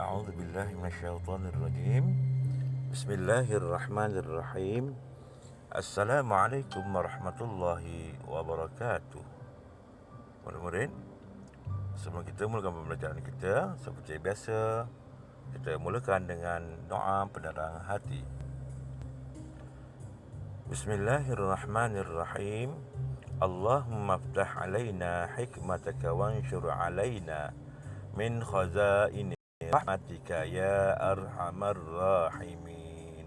A'udzu billahi minasyaitonir rajim. Bismillahirrahmanirrahim. Assalamualaikum warahmatullahi wabarakatuh. Murid-murid, sebelum kita mulakan pembelajaran kita, seperti biasa, kita mulakan dengan doa penerang hati. Bismillahirrahmanirrahim. Allahumma aftah alaina hikmataka wanshur alaina min khazaini rahmatika ya arhamar rahimin.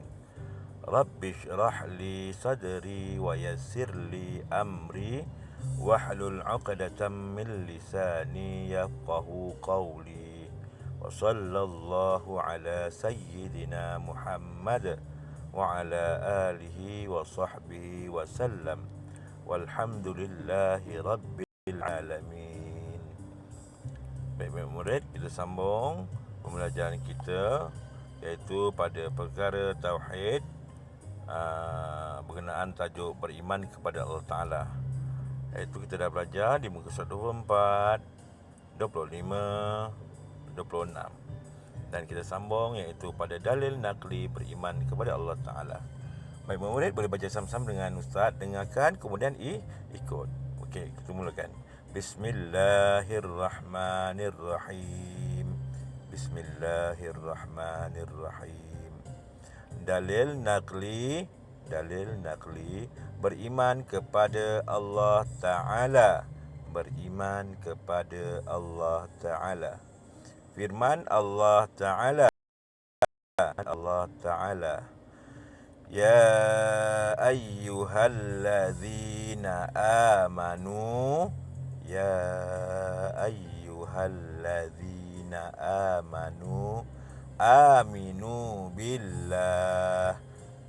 Rabbi shrah li sadri wa yassir li amri wahlul 'uqdatam min lisani yafqahu qawli. Wa sallallahu ala sayyidina Muhammad wa ala alihi wa sahbihi wa sallam. Walhamdulillahi rabbil alamin. Baik murid, kita sambung pembelajaran kita, iaitu pada perkara tauhid berkenaan tajuk beriman kepada Allah Ta'ala. Iaitu kita dah belajar di muka surat 24, 25, 26. Dan kita sambung iaitu pada dalil nakli beriman kepada Allah Ta'ala. Baik murid, boleh baca sama-sama dengan Ustaz, dengarkan kemudian ikut. Okey, kita mulakan. Bismillahirrahmanirrahim. Bismillahirrahmanirrahim. Dalil nakli beriman kepada Allah Ta'ala. Beriman kepada Allah Ta'ala. Firman Allah Ta'ala. Ya ayyuhalladzina amanu. Ya ayyuhalladzina amanu. Aminu billah.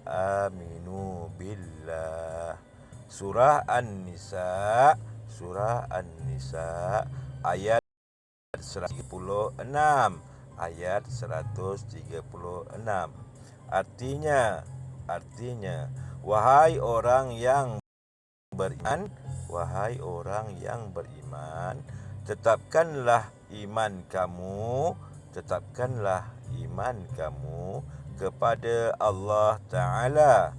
Aminu billah. Surah An-Nisa ayat 136. Ayat 136. Artinya, wahai orang yang beriman, tetapkanlah iman kamu kepada Allah Ta'ala.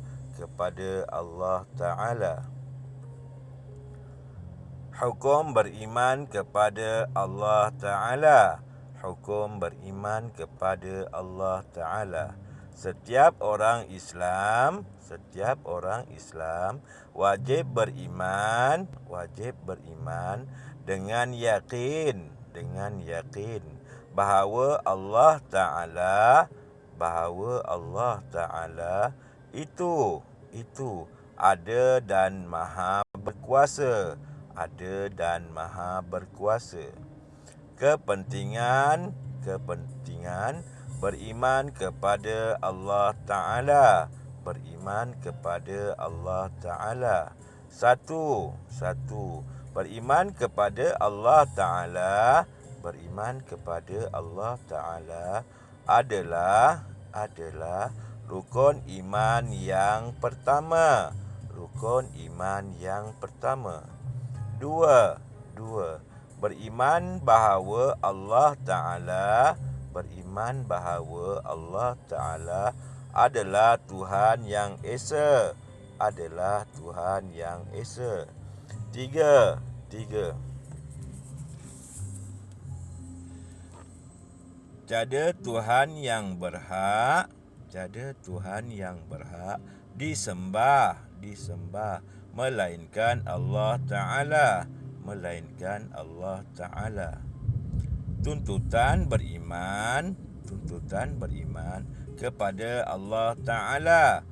Hukum beriman kepada Allah Ta'ala. Setiap orang Islam wajib beriman dengan yakin bahawa Allah Ta'ala itu ada dan maha berkuasa. Kepentingan beriman kepada Allah Ta'ala. Satu, beriman kepada Allah Ta'ala adalah rukun iman yang pertama. Dua, beriman bahawa Allah Ta'ala adalah Tuhan yang Esa. Tiga, tiada Tuhan yang berhak disembah melainkan Allah Ta'ala. Tuntutan beriman kepada Allah Ta'ala.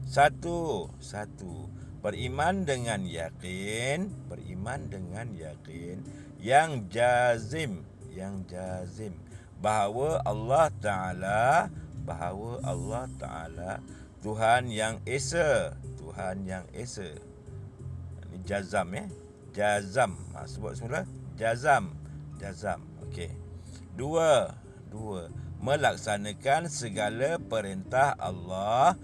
Satu, beriman dengan yakin yang jazim bahawa Allah Ta'ala Tuhan yang Esa. Ini jazam sebut semula jazam. Okey. Dua, melaksanakan segala perintah Allah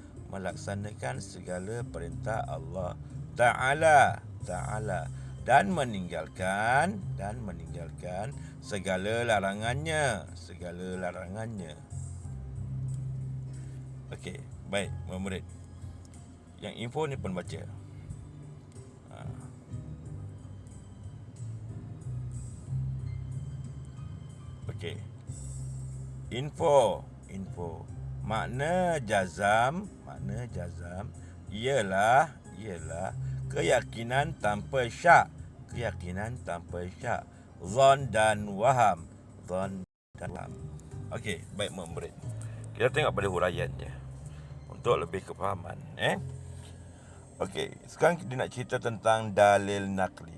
Ta'ala dan meninggalkan segala larangannya. Okey, baik murid. Yang info ni pun baca. Okey. Info. Makna jazam ialah keyakinan tanpa syak. Zon dan waham. Okey, baik murid. Kita tengok pada huraian je untuk lebih kefahaman. Okey, sekarang kita nak cerita tentang dalil nakli.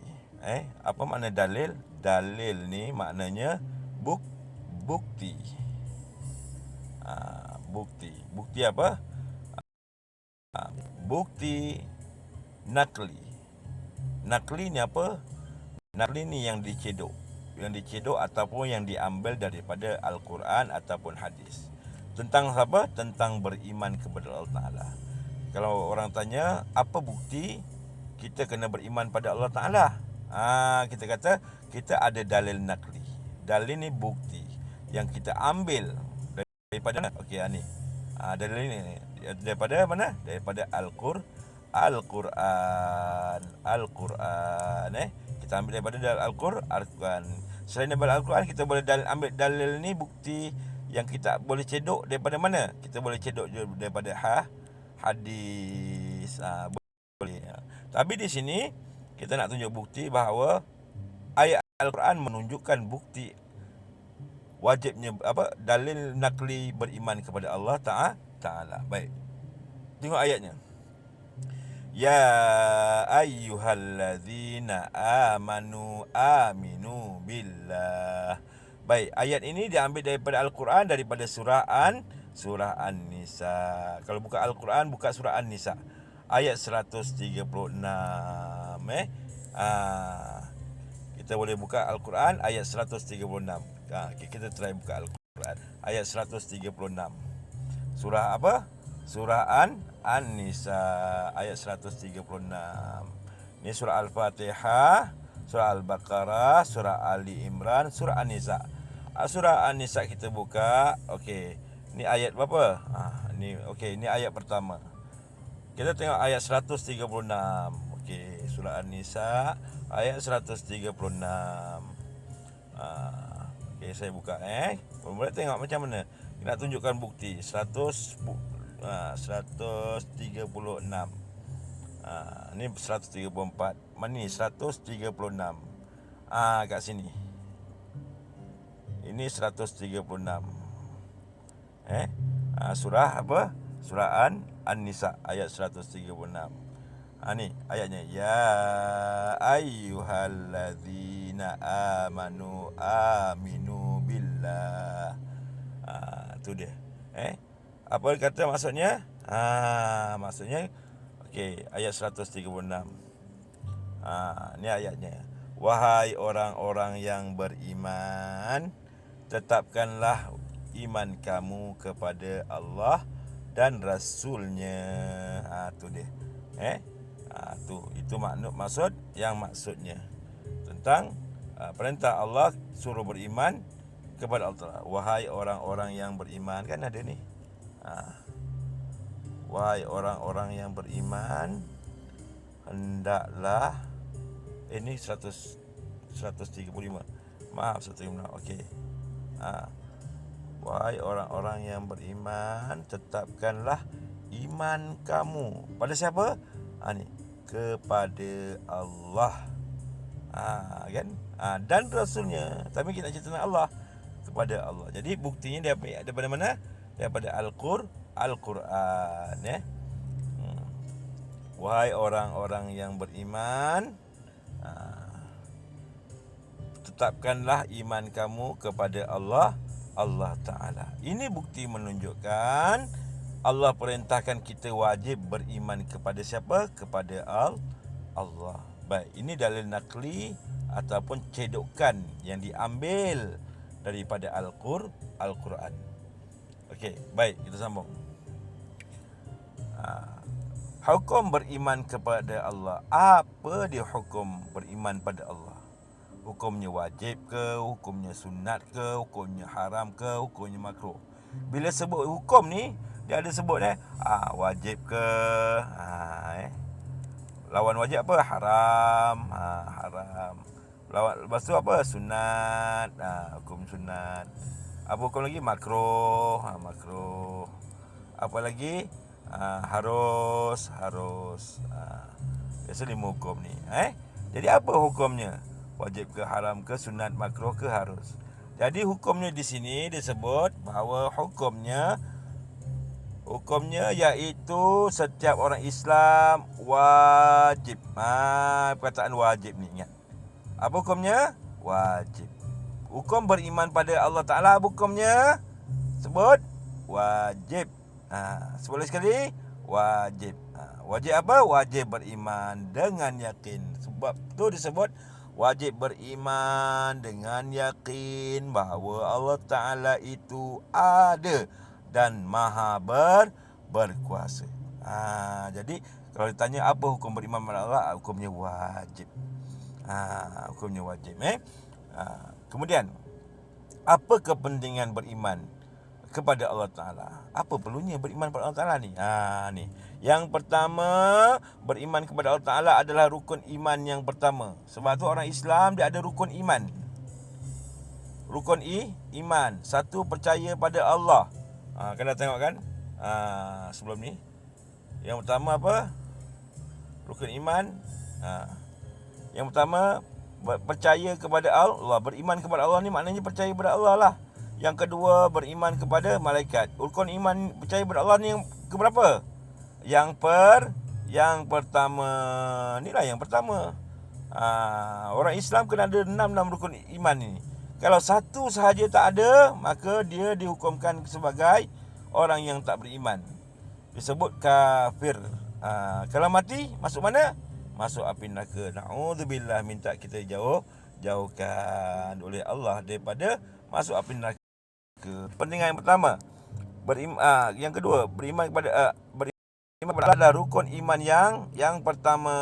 Apa makna dalil? Dalil ni maknanya bukti. Bukti apa? Bukti nakli. Nakli ni apa? Nakli ni yang dicedok ataupun yang diambil daripada Al-Quran ataupun hadis. Tentang apa? Tentang beriman kepada Allah Ta'ala. Kalau orang tanya, apa bukti kita kena beriman pada Allah Ta'ala? Kita kata, kita ada dalil nakli. Dalil ni bukti yang kita ambil daripada ni. Dalil ni daripada mana? Daripada Al-Quran. Kita ambil daripada Al-Quran. Selain daripada Al-Quran, kita boleh ambil dalil ni bukti yang kita boleh cedok daripada mana? Kita boleh cedok daripada hadis. Boleh. Tapi di sini kita nak tunjuk bukti bahawa ayat Al-Quran menunjukkan bukti wajibnya dalil nakli beriman kepada Allah Ta'ala. Baik. Tengok ayatnya. Ya ayyuhallazina amanu aminu billah. Baik, ayat ini diambil daripada Al-Quran, daripada surah An-Nisa. Kalau buka Al-Quran, buka surah An-Nisa ayat 136. Kita boleh buka Al-Quran ayat 136. Kita try buka Al-Quran ayat 136. Surah apa? Surah An-Nisa ayat 136. Ini surah Al-Fatihah, surah Al-Baqarah, surah Ali Imran, surah An-Nisa. Surah An-Nisa kita buka. Okey. Ini ayat berapa? Ini ayat pertama. Kita tengok ayat 136. Okey, surah An-Nisa ayat 136. Okey, saya buka boleh tengok macam mana. Nak tunjukkan bukti 136. Ni 134. Mana ni 136? Kat sini. Ini 136. Surah apa? Surah An-Nisa ayat 136. Ni ayatnya. Ya ayyuhallazina amanu aminu billah. Tu dia. Apa kata maksudnya? Maksudnya okey, ayat 136. Ni ayatnya. Wahai orang-orang yang beriman, tetapkanlah iman kamu kepada Allah dan Rasulnya. Tu dia. Itu maksudnya tentang perintah Allah suruh beriman kepada Allah. Wahai orang-orang yang beriman, kan ada ni. Wahai orang-orang yang beriman, hendaklah ini 135. Maaf 135. Okey. Wahai orang-orang yang beriman, tetapkanlah iman kamu pada siapa? Ni kepada Allah. Kan? Dan Rasulnya. Tapi kita cerita tentang Allah, kepada Allah. Jadi buktinya daripada mana? Daripada Al-Quran. Wahai orang-orang yang beriman, tetapkanlah iman kamu kepada Allah Ta'ala. Ini bukti menunjukkan Allah perintahkan kita wajib beriman kepada siapa? Kepada Allah. Baik, ini dalil nakli ataupun cedokan yang diambil daripada Al-Quran. Okey, baik, kita sambung. Hukum beriman kepada Allah. Apa dia hukum beriman pada Allah? Hukumnya wajib ke? Hukumnya sunat ke? Hukumnya haram ke? Hukumnya makruh? Bila sebut hukum ni, dia ada sebut wajib ke? Lawan wajib apa? Haram. Haram. Lepas tu apa? Sunat. Hukum sunat. Apa hukum lagi? Makruh. Makruh. Apa lagi? Harus. Biasa 5 hukum ni. Jadi apa hukumnya? Wajib ke, haram ke, sunat, makruh ke, harus? Jadi hukumnya di sini disebut bahawa hukumnya iaitu setiap orang Islam wajib. Perkataan wajib ni ingat. Apa hukumnya? Wajib. Hukum beriman pada Allah Ta'ala hukumnya sebut wajib. Sebut sekali, wajib. Wajib apa? Wajib beriman dengan yakin. Sebab tu disebut wajib beriman dengan yakin bahawa Allah Ta'ala itu ada dan maha berkuasa. Jadi kalau ditanya apa hukum beriman kepada Allah, hukumnya wajib. Hukumnya wajib. Kemudian, apa kepentingan beriman kepada Allah Ta'ala? Apa perlunya beriman kepada Allah Ta'ala ni? Ni. Yang pertama, beriman kepada Allah Ta'ala adalah rukun iman yang pertama. Sebab tu orang Islam dia ada rukun iman. Rukun iman. Satu, percaya pada Allah. Kena tengok kan? Sebelum ni. Yang pertama apa? Rukun iman. Yang pertama, percaya kepada Allah. Beriman kepada Allah ni maknanya percaya kepada Allah lah. Yang kedua, beriman kepada malaikat. Rukun iman percaya kepada Allah ni yang keberapa? Yang pertama. Inilah yang pertama. Orang Islam kena ada 6 rukun iman ni. Kalau satu sahaja tak ada, maka dia dihukumkan sebagai orang yang tak beriman. Disebut kafir. Kalau mati, masuk mana? Masuk api neraka. Na'udzubillah, minta kita jauhkan oleh Allah daripada masuk api neraka. Pentingan yang pertama, yang kedua, beriman kepada adalah rukun iman yang pertama.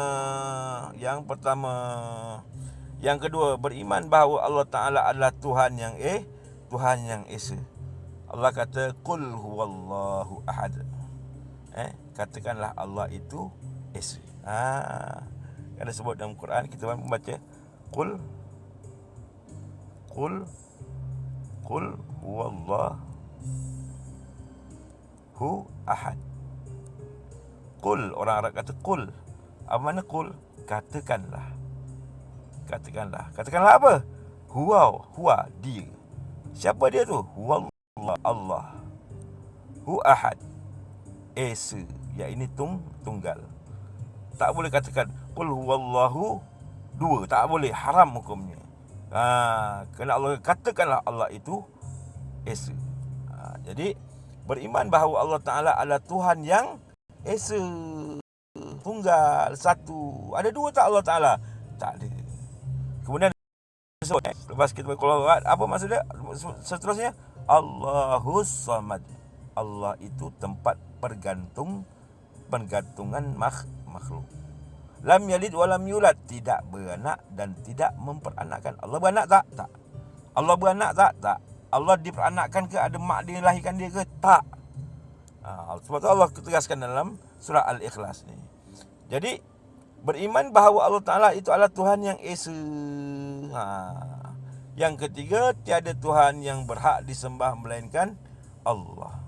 Yang kedua, beriman bahawa Allah Ta'ala adalah Tuhan yang Esa. Allah kata, Qul huwallahu ahad. Katakanlah Allah itu Esa. Ada sebut dalam Quran, kita membaca Qul huwallahu ahad. Qul, orang Arab kata qul. Apa makna qul? Katakanlah. Katakanlah apa? Huwa, dia. Siapa dia tu? Huwallah, Allah. Hu ahad, Esa, iaitu tunggal. Tak boleh katakan qul huwallahu dua, tak boleh, haram hukumnya. Kena Allah katakanlah Allah itu Esa. Jadi beriman bahawa Allah Ta'ala adalah Tuhan yang Esa, tunggal, satu. Ada dua tak Allah Ta'ala? Tak ada. Kemudian lepas kita berkata apa maksud dia? Seterusnya, Allahus Samad. Allah itu tempat pergantungan makhluk. Lam yalid wa lam yulad, tidak beranak dan tidak memperanakkan. Allah beranak tak? Tak. Allah beranak tak? Tak. Allah diperanakkan ke? Ada mak dia lahirkan dia ke? Tak. Sebab tu Allah tegaskan dalam surah Al-Ikhlas ni. Jadi beriman bahawa Allah Ta'ala itu adalah Tuhan yang Esa. Yang ketiga, tiada Tuhan yang berhak disembah melainkan Allah.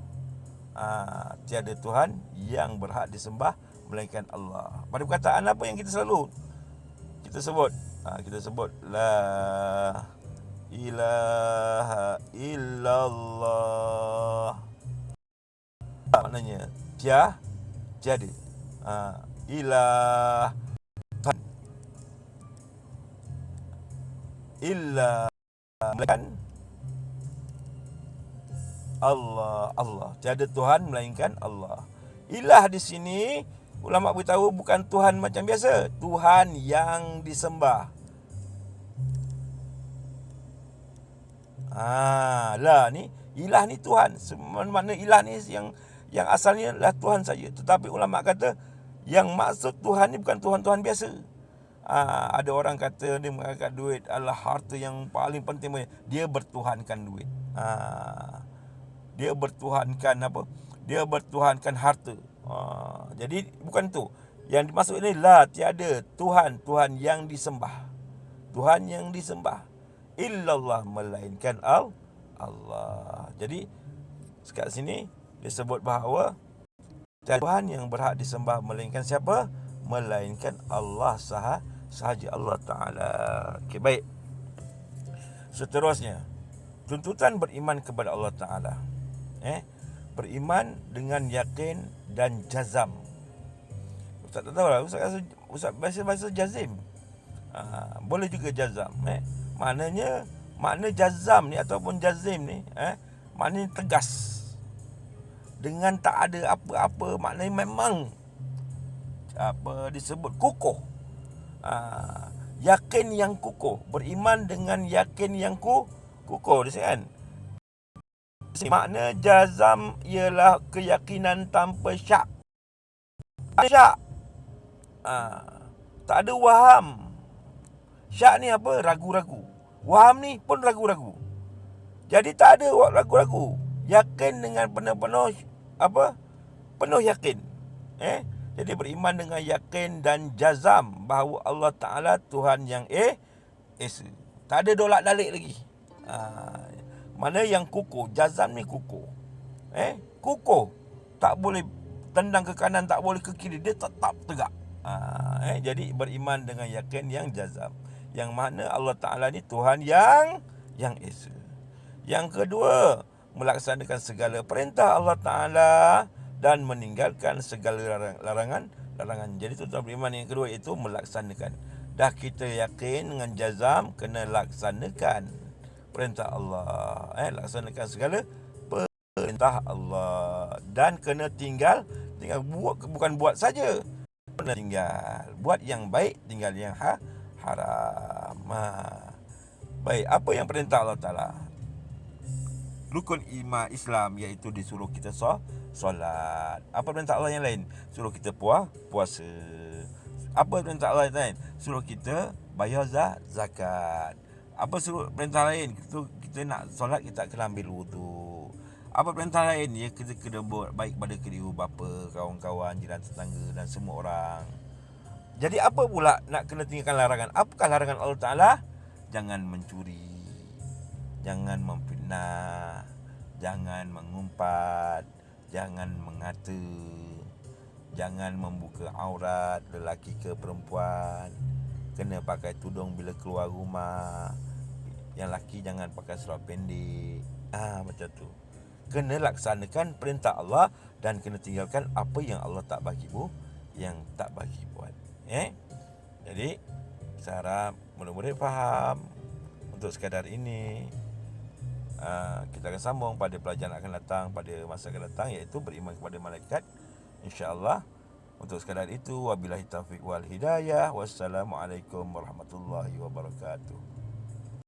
Tiada Tuhan yang berhak disembah melainkan Allah. Pada perkataan apa yang kita selalu kita sebut? Kita sebut la ilaha illallah. Maknanya tiada. Ilah Tuhan illa melainkan Allah. Tiada Tuhan melainkan Allah. Ilah di sini ulama beritahu bukan Tuhan macam biasa, Tuhan yang disembah. Lah ni ilah ni Tuhan. Makna ilah ni yang asalnya adalah Tuhan saja. Tetapi ulama kata Yang maksud Tuhan ni bukan Tuhan-Tuhan biasa. Ada orang kata dia mengangkat duit adalah harta yang paling penting. Dia bertuhankan duit. Dia bertuhankan apa? Dia bertuhankan harta. Jadi bukan tu. Yang dimaksud ini tiada Tuhan yang disembah. Tuhan yang disembah illallah, melainkan Allah. Jadi sekat sini disebut bahawa tiada Tuhan yang berhak disembah melainkan siapa? Melainkan Allah sahaja, Allah Ta'ala. Okey, baik. Seterusnya, tuntutan beriman kepada Allah Ta'ala. Beriman dengan yakin dan jazam. Ustaz tak tahu lah. Ustaz bahasa jazim. Boleh juga jazam. Makna jazam ni ataupun jazim ni, maknanya tegas. Dengan tak ada apa-apa, maknanya memang disebut kukuh. Yakin yang kukuh. Beriman dengan yakin yang kukuh. Kan? Makna jazam ialah keyakinan tanpa syak. Tak ada waham. Syak ni apa? Ragu-ragu. Waham ni pun ragu-ragu. Jadi tak ada ragu-ragu. Yakin dengan penuh-penuh penuh yakin. Jadi beriman dengan yakin dan jazam bahawa Allah Ta'ala Tuhan yang Esa. Tak ada dolak-dalik lagi. Mana yang kukuh. Jazam ni kukuh. Kukuh. Tak boleh tendang ke kanan, tak boleh ke kiri. Dia tetap tegak. Jadi beriman dengan yakin yang jazam. Yang mana Allah Ta'ala ni Tuhan yang Esa. Yang kedua, melaksanakan segala perintah Allah Ta'ala dan meninggalkan segala larangan. Jadi tuntutan beriman yang kedua itu melaksanakan. Dah kita yakin dengan jazam, kena laksanakan perintah Allah. Laksanakan segala perintah Allah. Dan kena tinggal buat, bukan buat saja. Kena tinggal. Buat yang baik, tinggal yang haram. Baik, apa yang perintah Allah Ta'ala? Rukun iman Islam, iaitu disuruh kita solat. Apa perintah Allah yang lain? Suruh kita puasa. Apa perintah Allah yang lain? Suruh kita bayar zakat. Apa suruh perintah lain? Kita nak solat, kita kena ambil wudu. Apa perintah lain? Ya, kita kena buat baik pada kedua bapa, kawan-kawan, jiran tetangga dan semua orang. Jadi apa pula nak kena tinggalkan larangan? Apakah larangan Allah Ta'ala? Jangan mencuri, jangan memfitnah, jangan mengumpat, jangan mengata, jangan membuka aurat lelaki ke perempuan, kena pakai tudung bila keluar rumah. Yang lelaki jangan pakai seluar pendek. Macam tu. Kena laksanakan perintah Allah dan kena tinggalkan apa yang Allah tak bagi buat. Jadi saya harap mudah-mudahan faham. Untuk sekadar ini, kita akan sambung pada pelajaran akan datang, pada masa akan datang, iaitu beriman kepada malaikat, insya-Allah. Untuk sekadar itu, wabillahi taufiq wal hidayah. Wassalamualaikum warahmatullahi wabarakatuh.